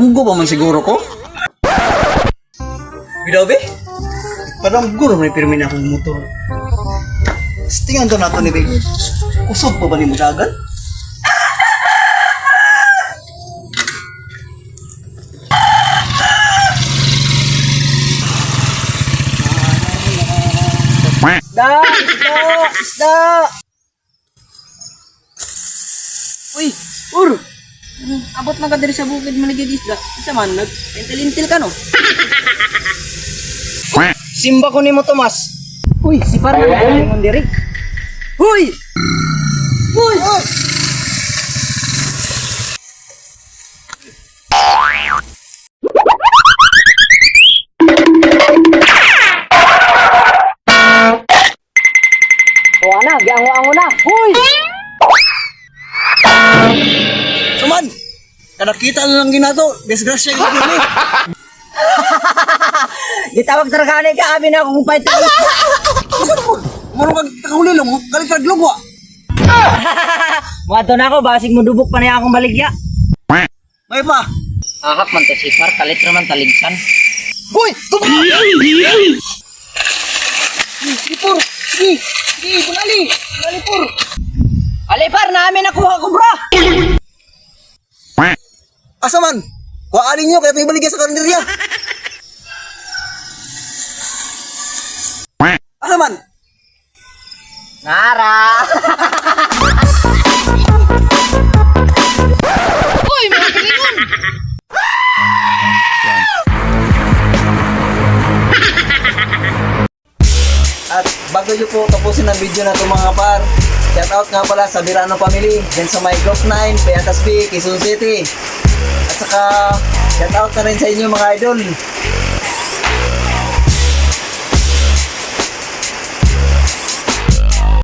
Padunggo pa man siguro ko. Bidaw be? Padunggo naman yung pirmin akong motor. Tingnan to nato ni Big. Usog pa ba ni mo dagan? Isda! Uy, Ur! Abot na ka diri sa bukid mo nagigis-isda. Isa man, nag-intil-intil ka no? Simba ko ni mo, Tomas. Uy, si parang nag-intil diri. Uy! Uy! O ana, giango-ango na. Uy! Suman! Kadakita na lang ginato. Disgrasya yung gini. Gitawag targani ka abi na akong fight. Mano kag kahuli lang, galit kag lugwa. Muadto na ako basig mo dubok pa niya akong baligya. May pa. Ahak man to si Par, kalit naman taligsan. Uy! Sipur! Sige, bunali! Bunali, Pur! Ali Par, namin nakuha ko bra. Asa man? Kuhaan ninyo, kaya tayo baligyan sa karinderya. Asa man? Nara. Uy, mga pilingon! At bago nyo po tapusin ang video na ito mga par, shoutout nga pala sa Birano Family, dyan sa my Glock 9, Peatas B, Quezon City. At saka, shoutout na rin sa inyo mga idol.